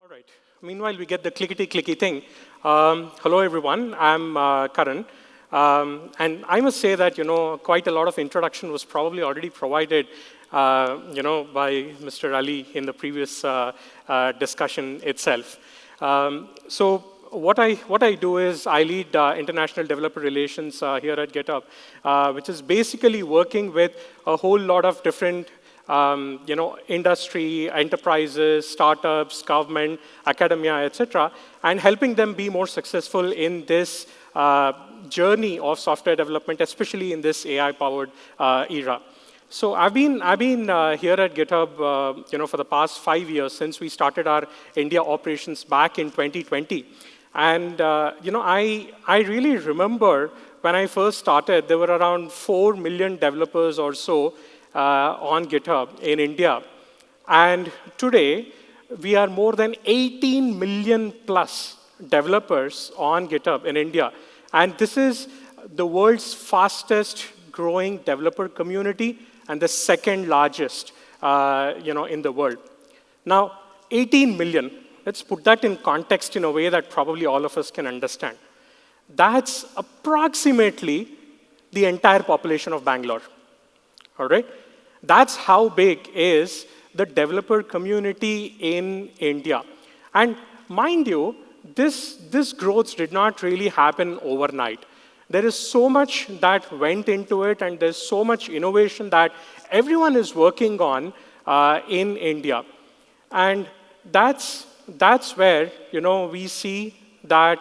All right. Meanwhile, we get the clickety-clicky thing. Hello, everyone. I'm Karan. And I must say that, quite a lot of introduction was probably already provided, by Mr. Ali in the previous discussion itself. So what I do is I lead international developer relations here at GitHub, which is basically working with a whole lot of different industry, enterprises, startups, government, academia, etc., and helping them be more successful in this journey of software development, especially in this AI-powered era. So I've been here at GitHub, for the past 5 years since we started our India operations back in 2020, and I really remember when I first started, there were around 4 million developers or so on GitHub in India. And today, we are more than 18 million plus developers on GitHub in India. And this is the world's fastest growing developer community and the second largest in the world. Now, 18 million, let's put that in context in a way that probably all of us can understand. That's approximately the entire population of Bangalore. All right? That's how big is the developer community in India. And mind you, this growth did not really happen overnight. There is so much that went into it, and there's so much innovation that everyone is working on in India. And that's where we see that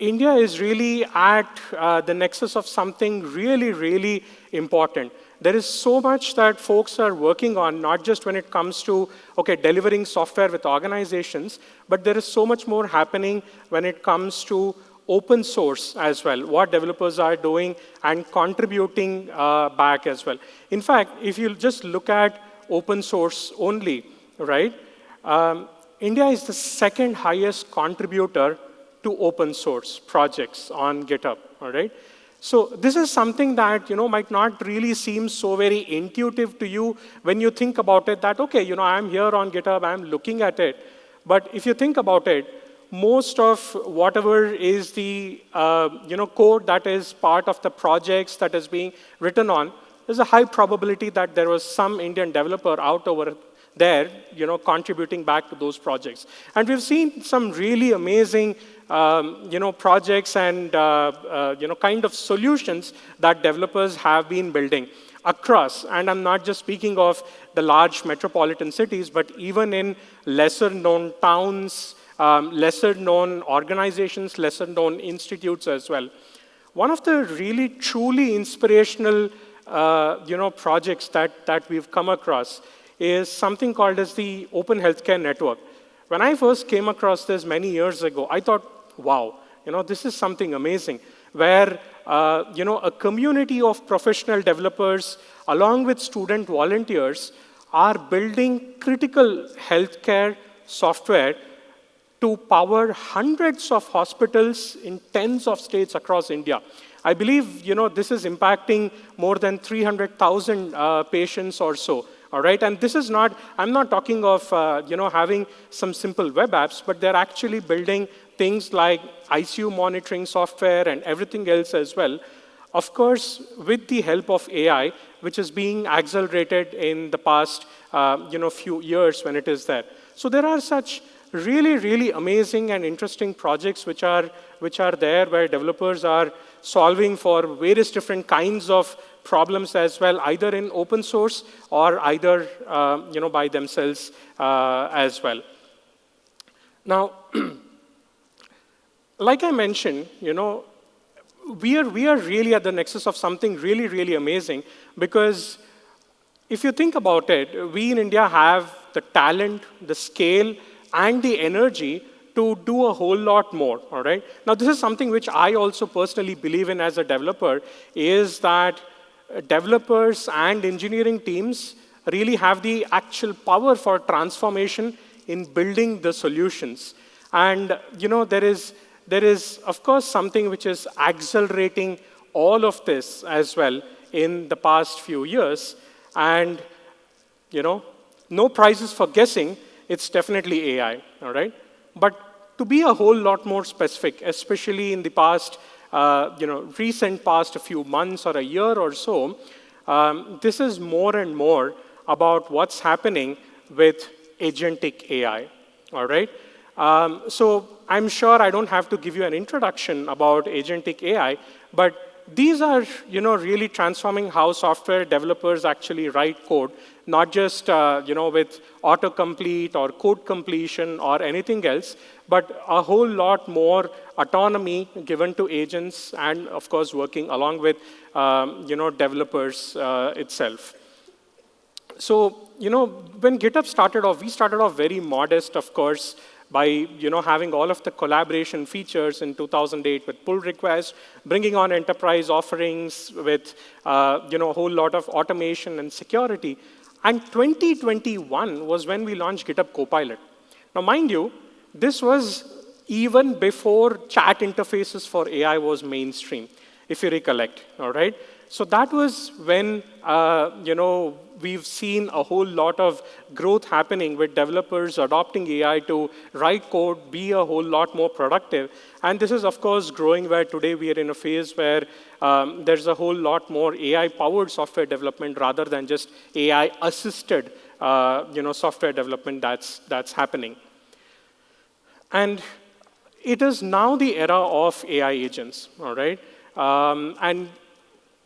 India is really at the nexus of something really, really important. There is so much that folks are working on, not just when it comes to, delivering software with organizations, but there is so much more happening when it comes to open source as well, what developers are doing and contributing back as well. In fact, if you just look at open source only, right, India is the second highest contributor to open source projects on GitHub, all right? So this is something that, might not really seem so very intuitive to you when you think about it that, I'm here on GitHub, I'm looking at it. But if you think about it, most of whatever is the, code that is part of the projects that is being written on, there's a high probability that there was some Indian developer out over there, contributing back to those projects. And we've seen some really amazing projects and kind of solutions that developers have been building across. And I'm not just speaking of the large metropolitan cities, but even in lesser-known towns, lesser-known organizations, lesser-known institutes as well. One of the really, truly inspirational projects that we've come across is something called as the Open Healthcare Network. When I first came across this many years ago, I thought, wow, this is something amazing, where a community of professional developers, along with student volunteers, are building critical healthcare software to power hundreds of hospitals in tens of states across India. I believe this is impacting more than 300,000 patients or so. All right, and this is not, I'm not talking of, having some simple web apps, but they're actually building things like ICU monitoring software and everything else as well. Of course, with the help of AI, which is being accelerated in the past, few years when it is there. So there are such really, really amazing and interesting projects which are there, where developers are solving for various different kinds of problems as well, either in open source or either by themselves as well. Now, like I mentioned, we are really at the nexus of something really, really amazing, because if you think about it, we in India have the talent, the scale, and the energy to do a whole lot more, all right? Now, this is something which I also personally believe in as a developer, is that developers and engineering teams really have the actual power for transformation in building the solutions. And there is, of course, something which is accelerating all of this as well in the past few years. And no prizes for guessing, it's definitely AI, all right? But to be a whole lot more specific, especially in the past, recent past a few months or a year or so, this is more and more about what's happening with agentic AI, all right? So I'm sure I don't have to give you an introduction about agentic AI, but these are, really transforming how software developers actually write code, not just, with autocomplete or code completion or anything else, but a whole lot more autonomy given to agents and, of course, working along with, developers itself. So, when GitHub started off, we started off very modest, of course, by having all of the collaboration features in 2008 with pull requests, bringing on enterprise offerings with a whole lot of automation and security. And 2021 was when we launched GitHub Copilot. Now, mind you, this was even before chat interfaces for AI was mainstream, if you recollect, all right? So that was when, we've seen a whole lot of growth happening with developers adopting AI to write code, be a whole lot more productive. And this is, of course, growing where today we are in a phase where there's a whole lot more AI-powered software development rather than just AI-assisted, software development that's happening. And it is now the era of AI agents, all right? And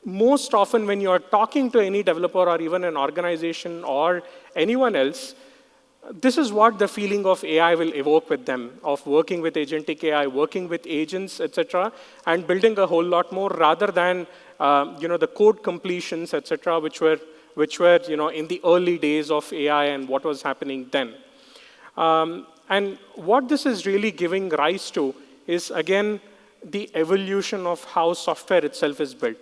most often when you're talking to any developer or even an organization or anyone else, this is what the feeling of AI will evoke with them, of working with agentic AI, working with agents, etc., and building a whole lot more rather than the code completions, etc., which were in the early days of AI and what was happening then. And what this is really giving rise to is, again, the evolution of how software itself is built.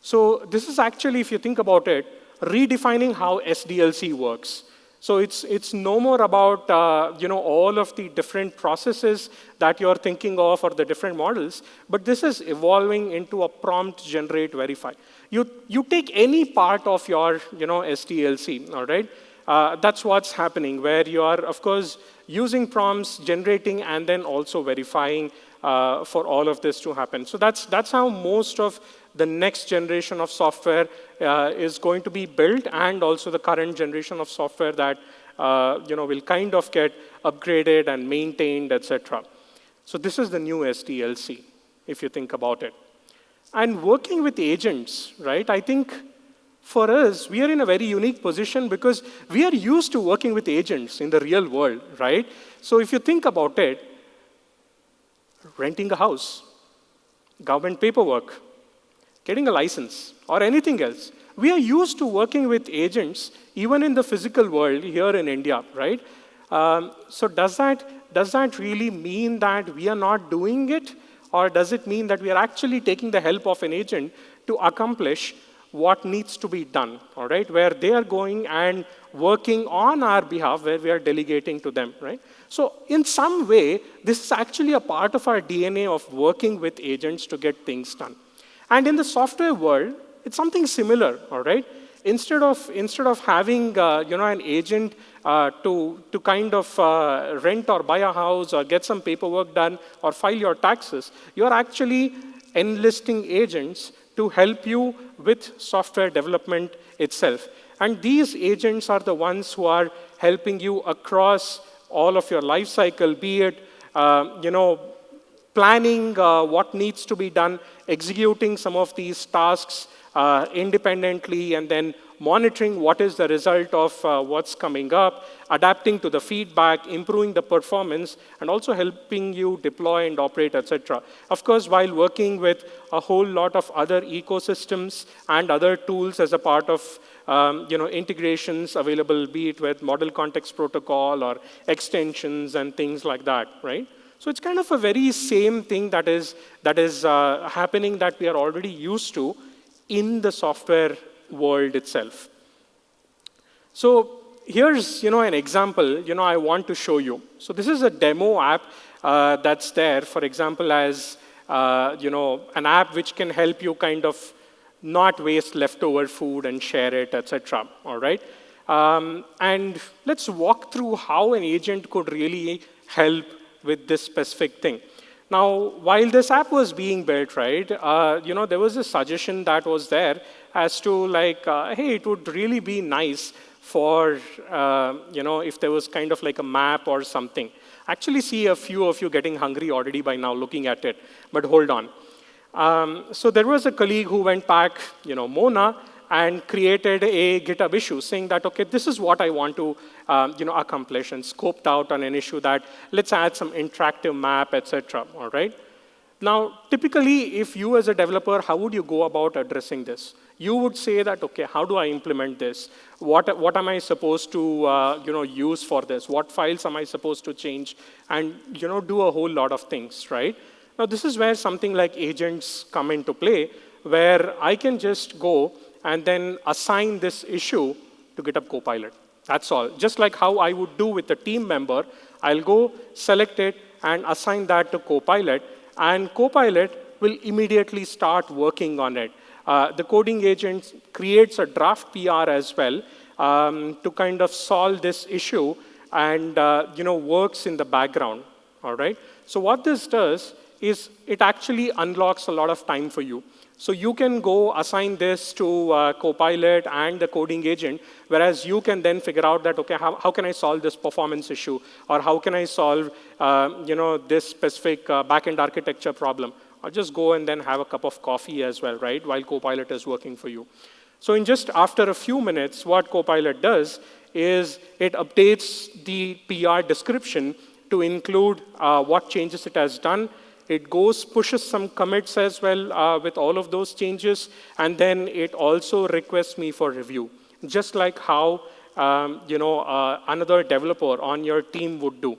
So this is actually, if you think about it, redefining how SDLC works. So it's no more about all of the different processes that you're thinking of or the different models, but this is evolving into a prompt, generate, verify. You take any part of your SDLC, all right? That's what's happening, where you are, of course, using prompts, generating, and then also verifying for all of this to happen. So that's how most of the next generation of software is going to be built, and also the current generation of software that will kind of get upgraded and maintained, etc. So this is the new SDLC, if you think about it. And working with agents, right? I think for us, we are in a very unique position because we are used to working with agents in the real world, right? So if you think about it, renting a house, government paperwork, getting a license, or anything else. We are used to working with agents, even in the physical world here in India, right? So does that really mean that we are not doing it? Or does it mean that we are actually taking the help of an agent to accomplish what needs to be done, all right? Where they are going and working on our behalf, where we are delegating to them, right? So in some way, this is actually a part of our DNA of working with agents to get things done. And in the software world, it's something similar, all right? Instead of having an agent to kind of rent or buy a house or get some paperwork done or file your taxes, you're actually enlisting agents to help you with software development itself. And these agents are the ones who are helping you across all of your life cycle, be it planning what needs to be done, executing some of these tasks independently, and then monitoring what is the result of what's coming up, adapting to the feedback, improving the performance, and also helping you deploy and operate, etc. Of course, while working with a whole lot of other ecosystems and other tools as a part of integrations available, be it with model context protocol or extensions and things like that, right? So it's kind of a very same thing that is happening that we are already used to in the software world itself. So here's an example I want to show you. So this is a demo app that's there, for example, as an app which can help you kind of not waste leftover food and share it, etc. All right, and let's walk through how an agent could really help with this specific thing. Now, while this app was being built, right, there was a suggestion that was there as to like, hey, it would really be nice for, if there was kind of like a map or something. Actually see a few of you getting hungry already by now looking at it, but hold on. So there was a colleague who went back, Mona, and created a GitHub issue saying that, okay, this is what I want to accomplish, and scoped out on an issue that let's add some interactive map, etc. All right? Now, typically, if you as a developer, how would you go about addressing this? You would say that, okay, how do I implement this? What am I supposed to use for this? What files am I supposed to change? And do a whole lot of things, right? Now, this is where something like agents come into play, where I can just go and then assign this issue to GitHub Copilot. That's all. Just like how I would do with a team member, I'll go select it and assign that to Copilot, and Copilot will immediately start working on it. The coding agent creates a draft PR as well to kind of solve this issue and works in the background. All right? So what this does is it actually unlocks a lot of time for you. So you can go assign this to Copilot and the coding agent, whereas you can then figure out that, okay, how can I solve this performance issue? Or how can I solve this specific backend architecture problem? Or just go and then have a cup of coffee as well, right, while Copilot is working for you. So in just after a few minutes, what Copilot does is it updates the PR description to include what changes it has done. It goes, pushes some commits as well with all of those changes, and then it also requests me for review, just like how another developer on your team would do.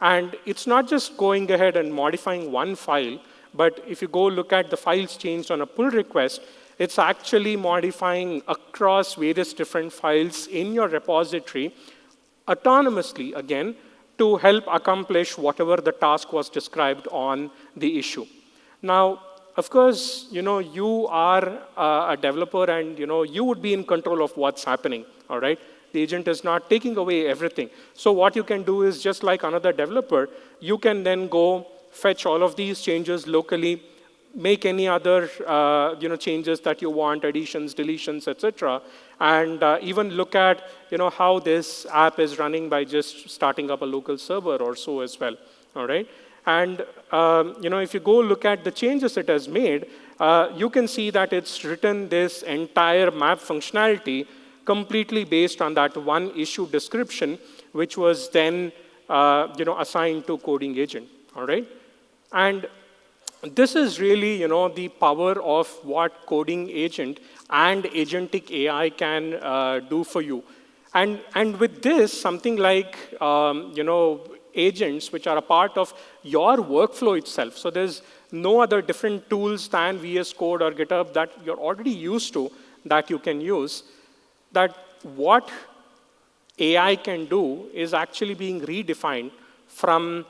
And it's not just going ahead and modifying one file, but if you go look at the files changed on a pull request, it's actually modifying across various different files in your repository autonomously, again, to help accomplish whatever the task was described on the issue. Now, of course, you are a developer, and you would be in control of what's happening. All right, the agent is not taking away everything. So what you can do is, just like another developer, you can then go fetch all of these changes locally, make any other changes that you want, additions, deletions, etc., and even look at how this app is running by just starting up a local server or so as well. All right, and if you go look at the changes it has made, you can see that it's written this entire map functionality completely based on that one issue description, which was then assigned to coding agent. All right, and this is really, the power of what coding agent and agentic AI can do for you. And with this, something like, agents, which are a part of your workflow itself. So there's no other different tools than VS Code or GitHub that you're already used to that you can use. That what AI can do is actually being redefined from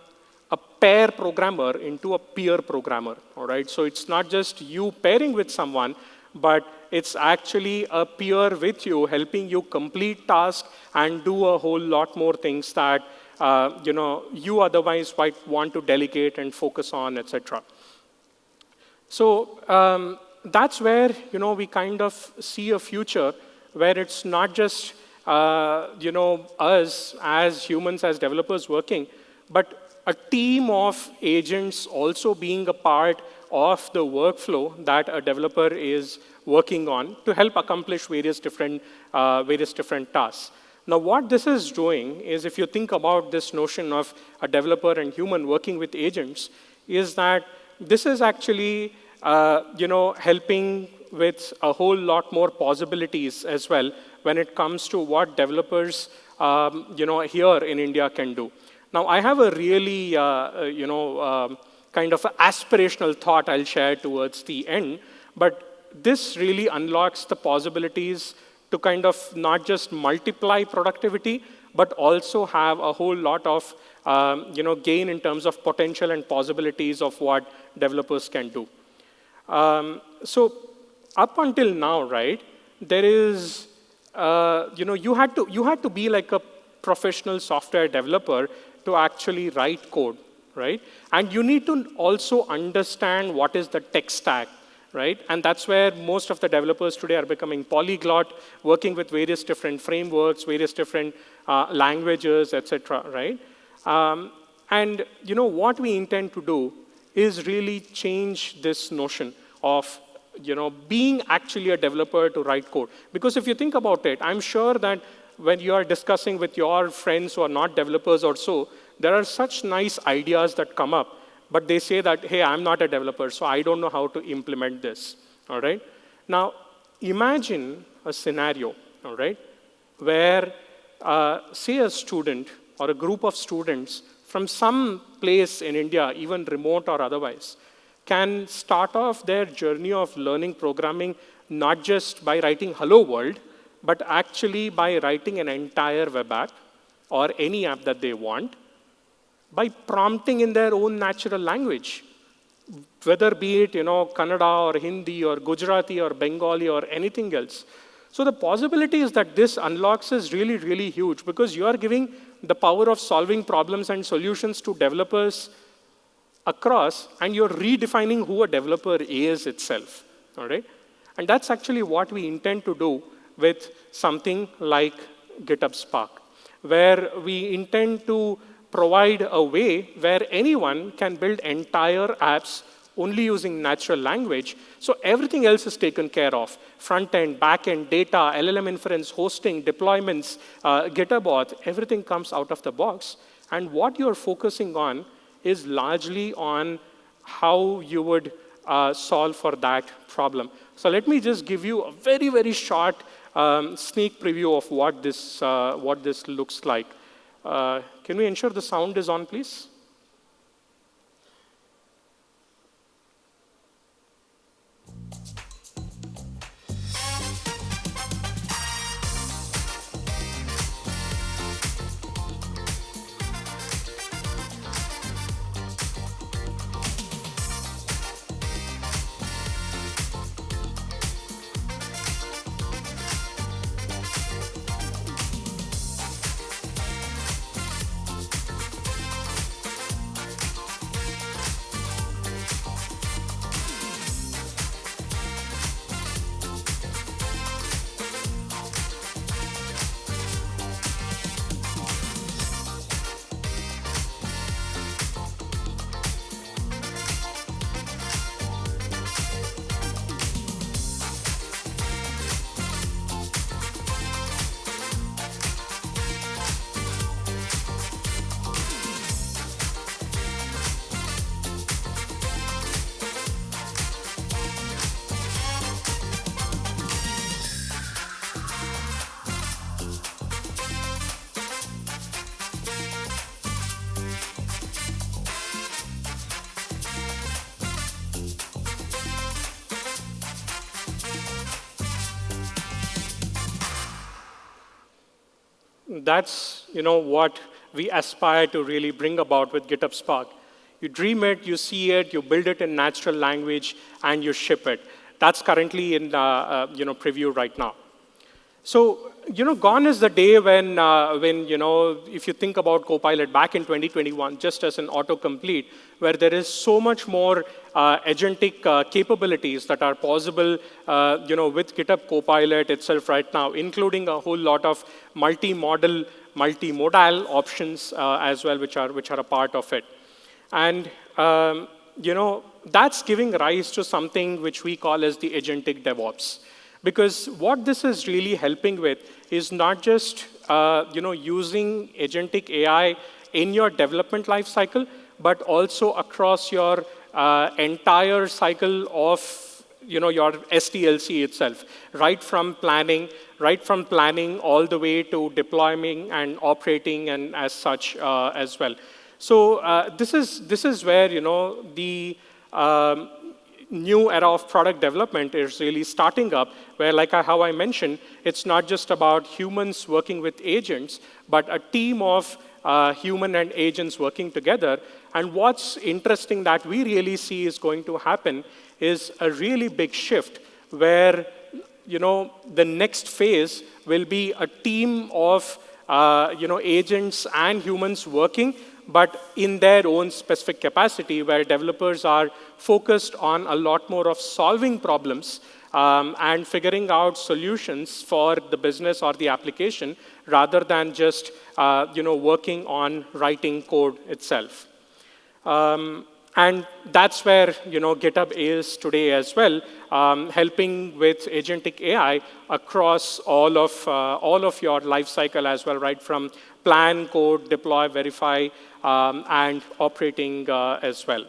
a pair programmer into a peer programmer, all right? So it's not just you pairing with someone, but it's actually a peer with you, helping you complete tasks and do a whole lot more things that you otherwise might want to delegate and focus on, etc. So that's where we kind of see a future where it's not just us as humans, as developers working, but a team of agents also being a part of the workflow that a developer is working on to help accomplish various different tasks. Now, what this is doing is, if you think about this notion of a developer and human working with agents, is that this is actually helping with a whole lot more possibilities as well when it comes to what developers here in India can do. Now, I have a really, kind of aspirational thought I'll share towards the end, but this really unlocks the possibilities to kind of not just multiply productivity, but also have a whole lot of, gain in terms of potential and possibilities of what developers can do. So up until now, right, there is, you had to be like a professional software developer to actually write code, right? And you need to also understand what is the tech stack, right? And that's where most of the developers today are becoming polyglot, working with various different frameworks, various different languages, etc., right? And what we intend to do is really change this notion of being actually a developer to write code. Because if you think about it, I'm sure that when you are discussing with your friends who are not developers or so, there are such nice ideas that come up, but they say that, hey, I'm not a developer, so I don't know how to implement this, all right? Now, imagine a scenario, all right, where, say, a student or a group of students from some place in India, even remote or otherwise, can start off their journey of learning programming not just by writing hello world, but actually by writing an entire web app or any app that they want by prompting in their own natural language, whether be it Kannada or Hindi or Gujarati or Bengali or anything else. So the possibilities that this unlocks is really, really huge because you are giving the power of solving problems and solutions to developers across, and you're redefining who a developer is itself, all right? And that's actually what we intend to do with something like GitHub Spark, where we intend to provide a way where anyone can build entire apps only using natural language, so everything else is taken care of. Front end, back end, data, LLM inference, hosting, deployments, GitHub auth, everything comes out of the box. And what you're focusing on is largely on how you would solve for that problem. So let me just give you a very, very short sneak preview of what this looks like. Can we ensure the sound is on, please? That's what we aspire to really bring about with GitHub Spark. You dream it, you see it, you build it in natural language, and you ship it. That's currently in preview right now. So gone is the day when if you think about Copilot back in 2021, just as an autocomplete, where there is so much more agentic capabilities that are possible, with GitHub Copilot itself right now, including a whole lot of multimodal, multimodal options as well, which are a part of it. And that's giving rise to something which we call as the Agentic DevOps. Because what this is really helping with is not just using agentic AI in your development lifecycle, but also across your entire cycle of your SDLC itself, right from planning all the way to deploying and operating and as such as well. So this is where the new era of product development is really starting up, where how I mentioned, it's not just about humans working with agents, but a team of human and agents working together. And what's interesting that we really see is going to happen is a really big shift where the next phase will be a team of agents and humans working, but in their own specific capacity, where developers are focused on a lot more of solving problems and figuring out solutions for the business or the application, rather than just working on writing code itself. And that's where GitHub is today as well, helping with agentic AI across all of your life cycle as well, right from plan, code, deploy, verify, and operating as well.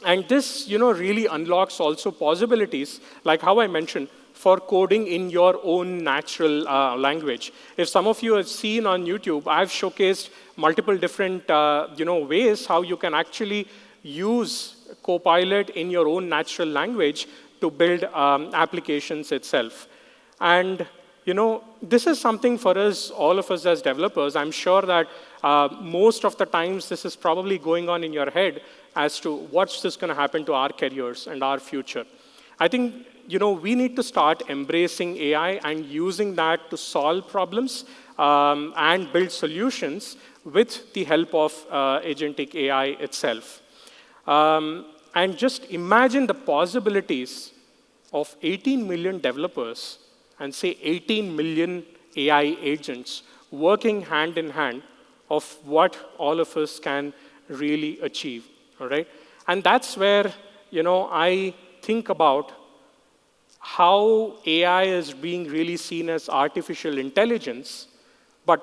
And this really unlocks also possibilities, like how I mentioned, for coding in your own natural language. If some of you have seen on YouTube, I've showcased multiple different ways how you can actually use Copilot in your own natural language to build applications itself. And this is something for us, all of us as developers. I'm sure that most of the times this is probably going on in your head as to what's this going to happen to our careers and our future. I think we need to start embracing AI and using that to solve problems and build solutions with the help of agentic AI itself. And just imagine the possibilities of 18 million developers and say 18 million AI agents working hand in hand of what all of us can really achieve, all right? And that's where, I think about how AI is being really seen as artificial intelligence, but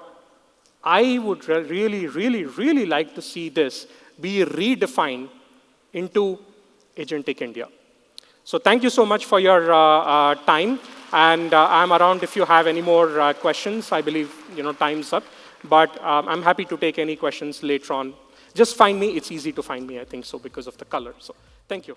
I would really, really, really like to see this be redefined into Agentic India. So thank you so much for your time, and I'm around if you have any more questions. I believe time's up, but I'm happy to take any questions later on. Just find me. It's easy to find me, I think so, because of the color. So thank you.